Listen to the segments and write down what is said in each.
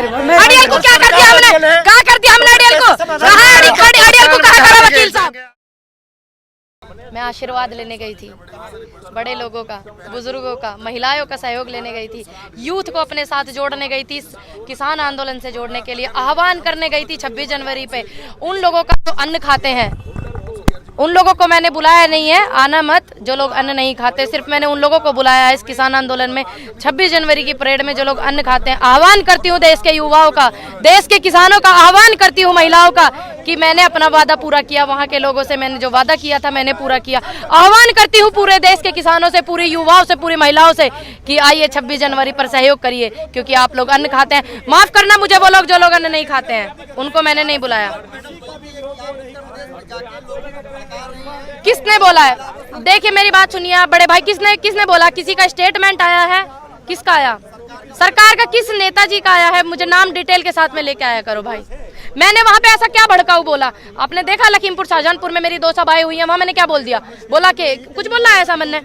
अड़ियल को क्या कर दिया हमने, कहाँ कर दिया हमने अड़ियल को, अड़ियल को कहाँ करा वकील साहब। मैं आशीर्वाद लेने गई थी, बड़े लोगों का, बुजुर्गों का, महिलाओं का सहयोग लेने गई थी, यूथ को अपने साथ जोड़ने गई थी, किसान आंदोलन से जोड़ने के लिए आह्वान करने गई थी 26 जनवरी पे। उन लोगों का जो अन्न खाते हैं उन लोगों को मैंने बुलाया नहीं है, आना मत जो लोग अन्न नहीं खाते, सिर्फ मैंने उन लोगों को बुलाया है इस किसान आंदोलन में 26 जनवरी की परेड में जो लोग अन्न खाते हैं। आह्वान करती हूँ देश के युवाओं का, देश के किसानों का, आह्वान करती हूँ महिलाओं का कि मैंने अपना वादा पूरा किया, वहाँ के लोगों से मैंने जो वादा किया था मैंने पूरा किया। आह्वान करती हूँ पूरे देश के किसानों से, पूरे युवाओं से, पूरी महिलाओं से कि आइए 26 जनवरी पर सहयोग करिए, क्योंकि आप लोग अन्न खाते हैं। माफ करना मुझे वो लोग जो लोग अन्न नहीं खाते हैं, उनको मैंने नहीं बुलाया। किसने बोला है? देखिए मेरी बात सुनिए आप बड़े भाई, किसने बोला? किसी का स्टेटमेंट आया है? किसका आया? सरकार का किस नेताजी का आया है? मुझे नाम डिटेल के साथ में लेके आया करो भाई। मैंने वहाँ पे ऐसा क्या भड़काऊ बोला? आपने देखा लखीमपुर शाहजहांपुर में मेरी 2 सभाएं हुई हैं, वहाँ मैंने क्या बोल दिया? बोला कि कुछ बोला है ऐसा मैंने?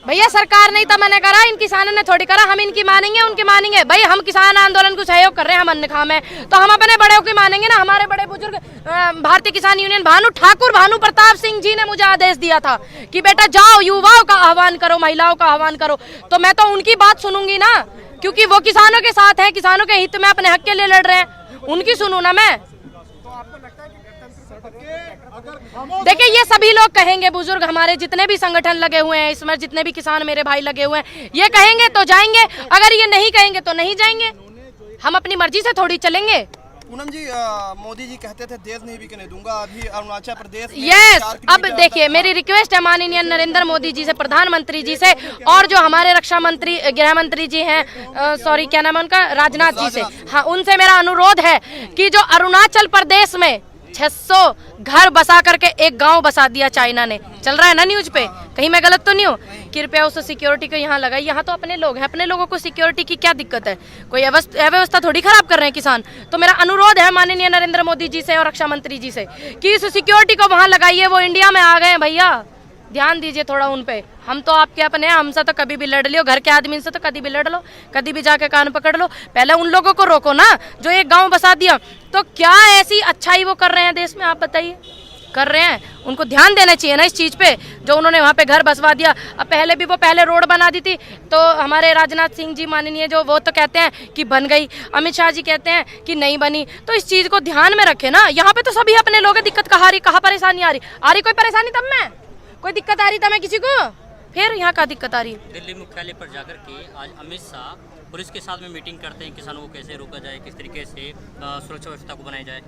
भैया सरकार नहीं था मैंने करा, इन किसानों ने थोड़ी करा। हम इनकी मानेंगे उनकी मानेंगे? भाई हम किसान आंदोलन को सहयोग कर रहे हैं, हम अन्न खा में, तो हम अपने बड़े की मानेंगे ना। हमारे बड़े बुजुर्ग भारतीय किसान यूनियन भानु प्रताप सिंह जी ने मुझे आदेश दिया था कि बेटा जाओ युवाओं का आह्वान करो, महिलाओं का आह्वान करो, तो मैं तो उनकी बात सुनूंगी ना, क्योंकि वो किसानों के साथ है, किसानों के हित में अपने हक के लिए लड़ रहे हैं, उनकी सुनू ना मैं। देखिए ये सभी लोग कहेंगे, बुजुर्ग हमारे जितने भी संगठन लगे हुए हैं इसमें, जितने भी किसान मेरे भाई लगे हुए हैं, ये कहेंगे तो जाएंगे, अगर ये नहीं कहेंगे तो नहीं जाएंगे। हम अपनी मर्जी से थोड़ी चलेंगे। पूनम जी, मोदी जी कहते थे देश नहीं बिकने दूंगा, अभी अरुणाचल प्रदेश में यस, अब देखिए मेरी रिक्वेस्ट है माननीय नरेंद्र मोदी जी से, प्रधानमंत्री जी से, और जो हमारे रक्षा मंत्री, गृह मंत्री जी हैं, सॉरी क्या नाम है उनका, राजनाथ जी से, हाँ उनसे मेरा अनुरोध है कि जो अरुणाचल प्रदेश में 600 घर बसा करके एक गांव बसा दिया चाइना ने, चल रहा है ना न्यूज पे, कहीं मैं गलत तो नहीं हूँ? कृपया उस सिक्योरिटी को यहाँ लगाई। यहाँ तो अपने लोग हैं, अपने लोगों को सिक्योरिटी की क्या दिक्कत है? कोई अव्यवस्था थोड़ी खराब कर रहे हैं किसान। तो मेरा अनुरोध है माननीय नरेंद्र मोदी जी से और रक्षा मंत्री जी से कि इस सिक्योरिटी को वहाँ लगाइए। वो इंडिया में आ गए हैं भैया, ध्यान दीजिए थोड़ा उन पे। हम तो आपके अपने हैं, हमसे तो कभी भी लड़ लियो, घर के आदमी से तो कभी भी लड़ लो, कभी भी जाके कान पकड़ लो। पहले उन लोगों को रोको ना जो एक गांव बसा दिया। तो क्या ऐसी अच्छाई वो कर रहे हैं देश में, आप बताइए? कर रहे हैं, उनको ध्यान देना चाहिए ना इस चीज़ पे, जो उन्होंने वहाँ पे घर बसवा दिया। अब पहले भी वो पहले रोड बना दी थी, तो हमारे राजनाथ सिंह जी माननीय जो, वो तो कहते हैं कि बन गई, अमित शाह जी कहते हैं कि नहीं बनी। तो इस चीज़ को ध्यान में रखें ना। यहाँ पे तो सभी अपने लोग, दिक्कत कहाँ परेशानी आ रही? कोई परेशानी तब में, कोई दिक्कत आ रही तब में किसी को, फिर यहाँ का दिक्कत आ रही। दिल्ली मुख्यालय पर जाकर के आज अमित शाह पुलिस के साथ में मीटिंग करते हैं, किसानों को कैसे रोका जाए, किस तरीके से सुरक्षा व्यवस्था को बनाई जाए।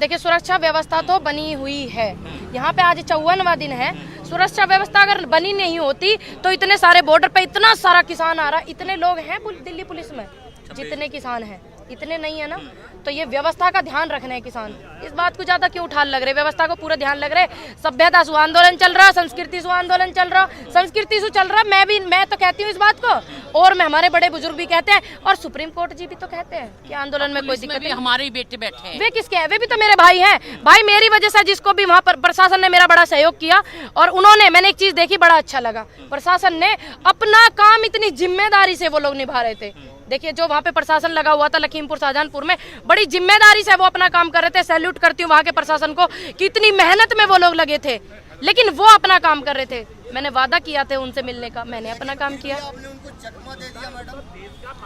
देखिए सुरक्षा व्यवस्था तो बनी हुई है, यहाँ पे आज 54वां दिन है। सुरक्षा व्यवस्था अगर बनी नहीं होती तो इतने सारे बॉर्डर पे इतना सारा किसान आ रहा, इतने लोग हैं दिल्ली पुलिस में, जितने किसान हैं इतने नहीं है ना। तो ये व्यवस्था का ध्यान रखना है किसान, इस बात को ज्यादा क्यों उठान लग रहे? व्यवस्था को पूरा ध्यान लग रहे। सभ्यता सु आंदोलन चल रहा, संस्कृति सु आंदोलन चल रहा, संस्कृति सु चल रहा। मैं तो कहती हूँ इस बात को, और मैं हमारे बड़े बुजुर्ग भी कहते हैं, और सुप्रीम कोर्ट जी भी तो कहते हैं कि आंदोलन में कोई दिक्कत नहीं। हमारे ही बेटे बैठे हैं, वे किसके हैं? वे भी तो मेरे भाई हैं। भाई मेरी वजह से जिसको भी वहाँ पर प्रशासन ने मेरा बड़ा सहयोग किया, और उन्होंने, मैंने एक चीज देखी बड़ा अच्छा लगा, प्रशासन ने अपना काम इतनी जिम्मेदारी से वो लोग निभा रहे थे। देखिए जो वहाँ पे प्रशासन लगा हुआ था लखीमपुर शाहजहांपुर में, बड़ी जिम्मेदारी से वो अपना काम कर रहे थे। सैल्यूट करती हूँ वहाँ के प्रशासन को कि इतनी मेहनत में वो लोग लगे थे, लेकिन वो अपना काम कर रहे थे। मैंने वादा किया था उनसे मिलने का, मैंने अपना काम किया।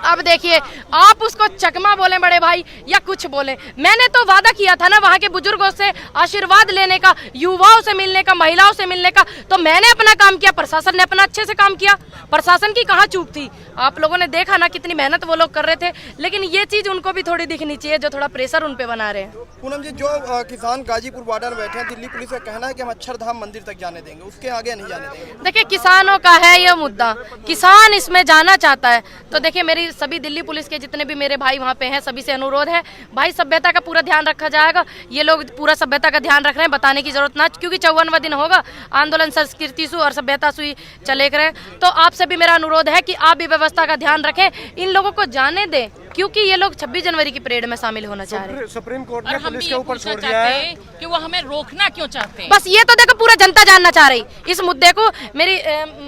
अब देखिए आप उसको चकमा बोले बड़े भाई या कुछ बोले, मैंने तो वादा किया था ना वहाँ के बुजुर्गों से आशीर्वाद लेने का, युवाओं से मिलने का, महिलाओं से मिलने का। तो मैंने अपना काम किया, प्रशासन ने अपना अच्छे से काम किया। प्रशासन की कहाँ चूक थी? आप लोगों ने देखा ना कितनी मेहनत वो लोग कर रहे थे, लेकिन ये चीज उनको भी थोड़ी दिखनी चाहिए, जो थोड़ा प्रेशर उन पे बना रहे हैं। पूनम जी, जो किसान गाजीपुर बॉर्डर में बैठे हैं, दिल्ली पुलिस का कहना है कि हम अक्षरधाम मंदिर तक जाने देंगे, उसके आगे नहीं जाने देंगे। देखिए किसानों का है ये मुद्दा, किसान इसमें जाना चाहता है। तो देखिए मेरी सभी दिल्ली पुलिस के जितने भी मेरे भाई वहाँ पे हैं, सभी से अनुरोध है, भाई सभ्यता का पूरा ध्यान रखा जाएगा। ये लोग पूरा सभ्यता का ध्यान रख रहे हैं, बताने की जरूरत ना, क्योंकि 54वां दिन होगा, आंदोलन संस्कृति सु और सभ्यता सु चले रहे। तो आपसे भी मेरा अनुरोध है कि आप भी व्यवस्था का ध्यान रखें, इन लोगों को जाने दें। क्योंकि ये लोग 26 जनवरी की परेड में शामिल होना चाह रहे हैं। सुप्रीम कोर्ट और ने हम पुलिस भी के ये ऊपर पूछना छोड़ दिया है चाहते हैं कि वो हमें रोकना क्यों चाहते हैं। बस ये तो देखो पूरा जनता जानना चाह रही इस मुद्दे को। मेरी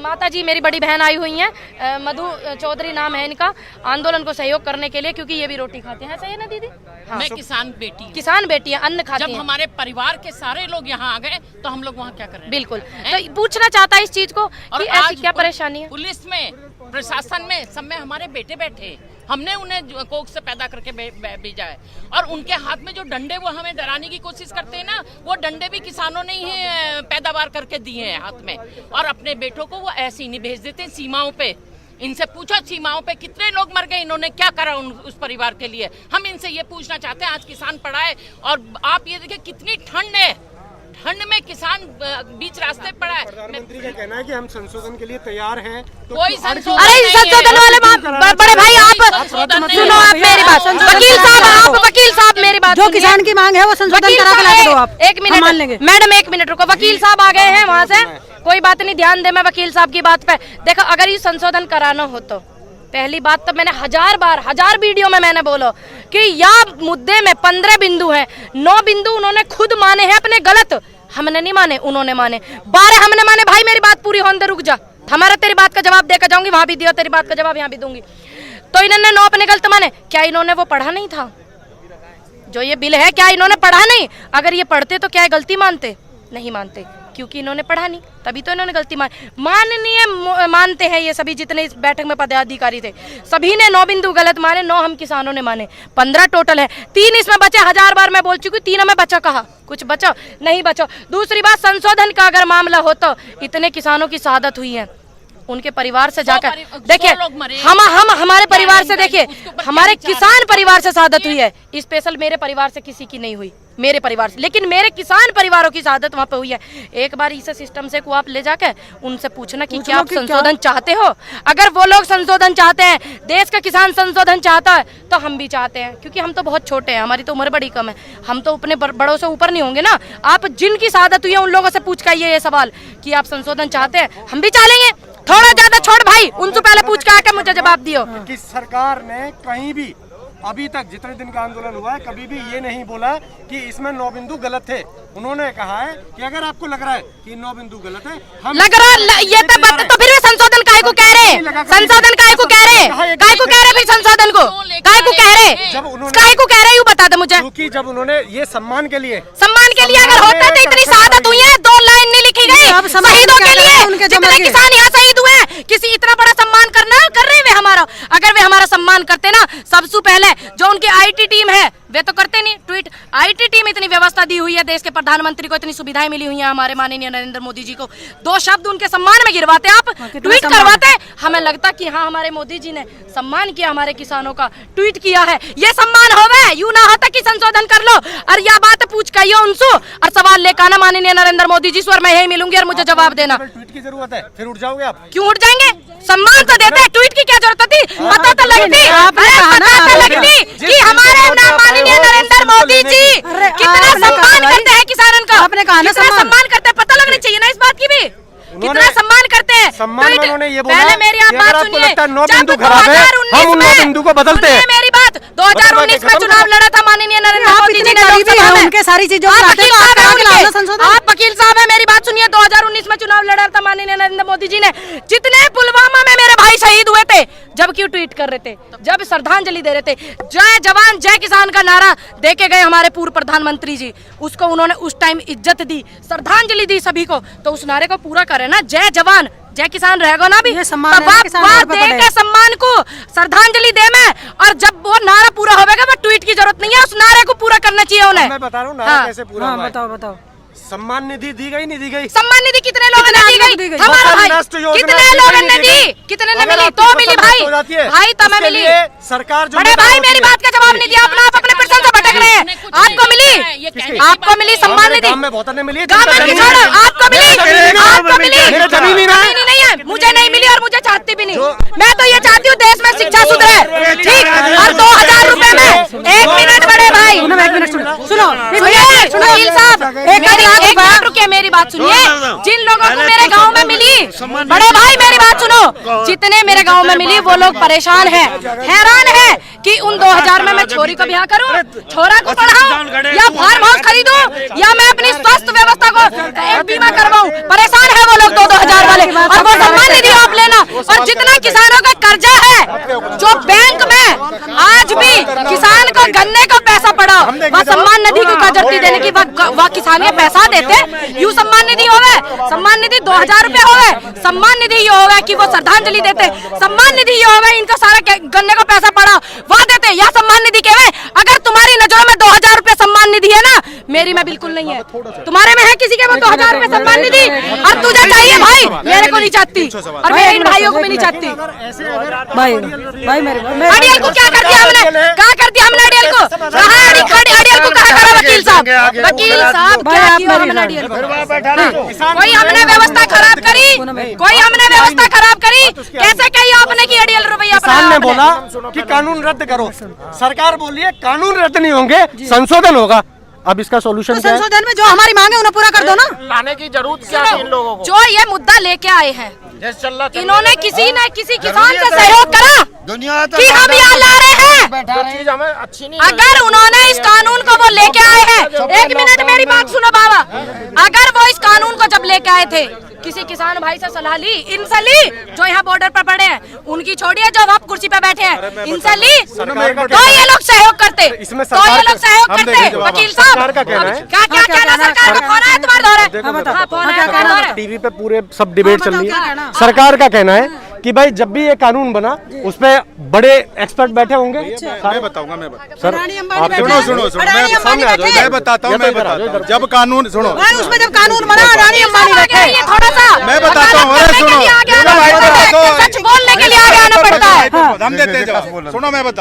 माता जी, मेरी बड़ी बहन आई हुई हैं, मधु चौधरी नाम है इनका, आंदोलन को सहयोग करने के लिए, क्योंकि ये भी रोटी खाते हैं। सही है ना दीदी? हाँ। मैं किसान बेटी हूँ। किसान बेटी है, अन्न खाती जब हैं। हमारे परिवार के सारे लोग यहाँ आ गए तो हम लोग वहाँ क्या कर रहे हैं? बिल्कुल। तो पूछना चाहता है इस चीज को और कि ऐसी आज क्या परेशानी है। पुलिस में, प्रशासन में, सब में हमारे बेटे बैठे, हमने उन्हें कोख से पैदा करके भेजा है और उनके हाथ में जो डंडे वो हमें डराने की कोशिश करते हैं ना, वो डंडे भी किसानों ने ही पैदावार करके दिए हैं हाथ में। और अपने बेटों को वो ऐसे ही नहीं भेज देते सीमाओं पे। इनसे पूछो सीमाओं पे कितने लोग मर गए, इन्होंने क्या करा उस परिवार के लिए। हम इनसे ये पूछना चाहते हैं, आज किसान पड़ा है और आप ये देखिए कितनी ठंड है, ठंड में किसान बीच रास्ते पड़ा है। प्रधानमंत्री का कहना है कि हम संशोधन के लिए तैयार हैं। तो कोई संशोधन अरे संशोधन वाले बड़े भाई आप सुनो, आप मेरी बात। वकील साहब, आप वकील साहब मेरी बात जो किसान की मांग है वो संशोधन करा के लाके दो आप। एक मिनट मैडम, एक मिनट रुको। वकील साहब आ गए हैं वहाँ से, कोई बात नहीं, ध्यान दे मैं वकील साहब की बात पे। देखो अगर ये संशोधन कराना हो तो पहली बात तो मैंने हजार वीडियो में मैंने बोलो कि यह मुद्दे में 15 बिंदु हैं, 9 बिंदु उन्होंने खुद माने हैं अपने गलत, हमने नहीं माने, उन्होंने माने। 12 हमने माने। भाई मेरी बात पूरी होने दे, रुक जा, हमारा तेरी बात का जवाब देकर जाऊंगी, वहां भी दिया तेरी बात का जवाब यहाँ भी दूंगी। तो इन्होंने 9 अपने गलत माने। क्या इन्होंने वो पढ़ा नहीं था जो ये बिल है? क्या इन्होंने पढ़ा नहीं? अगर ये पढ़ते तो क्या गलती मानते? नहीं मानते, क्योंकि इन्होंने पढ़ा नहीं, तभी तो इन्होंने गलती मानते हैं ये सभी जितने इस बैठक में पदाधिकारी थे, सभी ने 9 बिंदु गलत माने, 9 हम किसानों ने माने, 15 टोटल है। 3 इसमें बचे, 1000 बार मैं बोल चुकी हूँ, 3 हमें बचा, कहा कुछ बचा नहीं बचा। दूसरी बात, संशोधन का अगर मामला हो तो इतने किसानों की शहादत हुई है, उनके परिवार से जाकर देखिए, हम हमारे परिवार से देखिए, हमारे किसान परिवार से शहादत हुई है। स्पेशल मेरे परिवार से किसी की नहीं हुई, मेरे परिवार से, लेकिन मेरे किसान परिवारों की शहादत वहाँ पे हुई है। एक बार इस सिस्टम से को आप ले जाके उनसे पूछना कि क्या आप संशोधन चाहते हो। अगर वो लोग संशोधन चाहते हैं, देश का किसान संशोधन चाहता है, तो हम भी चाहते हैं, क्योंकि हम तो बहुत छोटे हैं, हमारी तो उम्र बड़ी कम है, हम तो अपने बड़ों से ऊपर नहीं होंगे ना। आप जिनकी शहादत हुई है उन लोगों से पूछ कर ये सवाल कि आप संशोधन चाहते हैं, हम भी चाहेंगे। थोड़ा ज्यादा छोड़ भाई, उनसे पहले पूछ के आके मुझे जवाब दियो कि सरकार ने कहीं भी अभी तक जितने दिन का आंदोलन हुआ है कभी भी ये नहीं बोला कि इसमें 9 बिंदु गलत थे। उन्होंने कहा है कि अगर आपको लग रहा है कि 9 बिंदु गलत है, हम लग रहा ये तो फिर संशोधन काहे को कह रहे हैं? संशोधन काहे को कह रहे हैं? काहे को कह रहे हैं फिर संशोधन को? काहे को कह रहे हैं? काहे को कह रहे हैं ये बता दे मुझे। क्योंकि जब उन्होंने ये सम्मान के लिए अगर होता तो इतनी शहादत हुई है, 2 लाइन नहीं लिखी गई शहीदों के लिए। जितने किसान यहाँ शहीद हुए हैं, किसी इतना बड़ा सम्मान कर रहे हैं वे हमारा। अगर वे हमारा सम्मान करते ना, सबसे पहले जो उनकी आईटी टीम है वे तो करते नहीं ट्वीट। आईटी टीम इतनी व्यवस्था दी हुई है, देश के प्रधानमंत्री को इतनी सुविधाएं मिली हुई हैं, हमारे माननीय नरेंद्र मोदी जी को 2 शब्द उनके सम्मान में गिरवाते, आप ट्वीट करवाते। हमें लगता कि हाँ हमारे मोदी जी ने सम्मान किया हमारे किसानों का, ट्वीट किया है, ये सम्मान होवे। यूं ना होता कि संशोधन कर लो और यह बात पूछ कहियो उनसे और सवाल लेकर आना माननीय नरेंद्र मोदी जी से, और मैं यही मिलूंगी और मुझे जवाब देना। ट्वीट की जरूरत है, फिर उठ जाओगे आप? क्यों उठ जाएंगे? सम्मान तो देते हैं, ट्वीट की क्या जरूरत थी? पता तो लगती कि हमारे माननीय नरेंद्र मोदी जी कितना सम्मान करते हैं किसानों का, आपने कहा ना सम्मान करते हैं, पता लगनी चाहिए ना इस बात की भी, कितना सम्मान करते हैं। सम्मान उन्होंने ये बोला पहले मेरी आप बात सुनिए, 9 बिंदु खराब है, हम उन 9 बिंदु को बदलते हैं। मेरी बात 2019 में चुनाव लड़ा था माननीय नरेंद्र मोदी जी ने, उनके सारी चीजों आप वकील साहब है, मेरी बात सुनिए। 2019 में चुनाव लड़ा था माननीय नरेंद्र मोदी जी ने, जितने पुलवामा में मेरे भाई शहीद हुए थे, जब क्यों ट्वीट कर रहे थे, जब श्रद्धांजलि दे रहे थे, जय जवान जय किसान का नारा दे के गए हमारे पूर्व प्रधानमंत्री जी, उसको उन्होंने उस टाइम इज्जत दी, श्रद्धांजलि दी सभी को, तो उस नारे को पूरा करे ना, जय जवान जय किसान रहेगा ना भी, सम्मान को श्रद्धांजलि दे में। और जब वो नारा पूरा होगा, वो ट्वीट की जरूरत नहीं है, उस नारे को पूरा करना चाहिए उन्हें। मैं बता रहा हूँ नारा कैसे पूरा हुआ है। बताओ। सम्मान निधि दी गई नहीं दी गई? सम्मान निधि कितने लोगों ने दी गई? हमारा भाई कितने लोगों ने दी? कितने ने मिली? तो मिली भाई तो मैं मिली। सरकार जो बड़े भाई मेरी बात का जवाब नहीं दिया, अपना आप अपने प्रश्न से भटक रहे हैं। आपको मिली? आपको मिली सम्मान निधि? गांव में बहुत ने मिली, गांव में छोड़ो, आपको मिली? आपको मिली? जमीन नहीं है, मुझे नहीं मिली और मुझे चाहती भी नहीं। मैं तो ये चाहती हूँ देश में शिक्षा सुधरे, ठीक, और 2000 रुपए में 1 मिनट बड़े भाई सुनो वकील साहब, एक मिनट रुकिए, मेरी बात सुनिए। जिन लोगों को मेरे गांव में मिली, बड़े भाई मेरी बात सुनो, जितने मेरे गांव में मिली वो लोग परेशान हैं, हैरान हैं कि उन 2000 में मैं छोरी को ब्याह करूं, छोरा को पढ़ाऊं, या फार्म हाउस खरीदूं, या मैं अपनी स्वास्थ्य व्यवस्था को एक बीमा करवाऊं। परेशान है वो लोग 2-2000 वाले, और वो सम्मान निधि आप लेना। और जितना किसानों का कर्जा है जो बैंक में आज भी किसान को गन्ने का पैसा पड़ा, वह सम्मान निधि को कर्जती देने की वह किसान ये पैसा देते, यू सम्मान निधि होवे, सम्मान निधि 2000 रुपए होवे, सम्मान निधि ये होवे कि वो श्रद्धांजलि देते, सम्मान निधि ये होवे इनका सारा गन्ने का पैसा पड़ा वह देते, या सम्मान निधि के। अगर तुम्हारी नजरों में 2000 रुपए सम्मान निधि है ना, मेरी में बिल्कुल नहीं है। तुम्हारे में है किसी के में 2000 रुपए सम्मान निधि? और तुझे चाहिए भाई, मेरे को नहीं चाहती, और मेरे इन भाइयों को भी नहीं चाहती। भाई मेरे अडियल को क्या कर दिया हमने, क्या कर दिया हमने अडियल को? कहाँ अडियल को कहा करा वकील साहब? वकील साहब क्या किया हमने अडियल को? कोई हमने व्यवस्था खराब करी, कोई हमने व्यवस्था खराब करी? कैसे कही आपने कि अडियल रुपया? किसान ने बोला कि कानून रद्द करो, सरकार बोली है कानून रद्द नहीं होंगे, संशोधन होगा। अब इसका सोल्यूशन क्या है? संशोधन में जो हमारी मांग है उन्हें पूरा कर दो ना। लाने की जरूरत क्या है इन लोगों को? जो ये मुद्दा लेके आए हैं, इन्होंने किसी न किसी किसान से सहयोग करा कि हम यहाँ ला रहे हैं। हमें अच्छी नहीं अगर उन्होंने इस कानून को वो लेके आए हैं, एक मिनट मेरी बात सुनो बाबा, अगर वो इस कानून को जब लेके आए थे, किसी किसान भाई से सलाह ली, इनसे ली जो यहाँ बॉर्डर पर पड़े हैं, उनकी छोड़िए जो आप कुर्सी पे बैठे हैं, इनसे ली तो ये लोग सहयोग करते, तो ये लोग सहयोग करते। वकील साहब क्या क्या कहना? सरकार का फोन आया तुम्हारे दौरे? हाँ, फोन आया तुम्हारे दौरे? टीवी पे पूरे सब डिबेट चल रही है। सरकार का कहना है कि भाई जब भी ये कानून बना उस पे बड़े एक्सपर्ट बैठे होंगे। मैं बताऊंगा सर आप सुनो मैं बताता हूँ जब कानून सुनो उसमें जब कानून बना अडानी अंबानी बैठे, ये थोड़ा सा मैं बताता हूँ, अरे सुनो सच बोलने के लिए आगे आना पड़ता है। हम देते हैं जवाब, सुनो मैं बता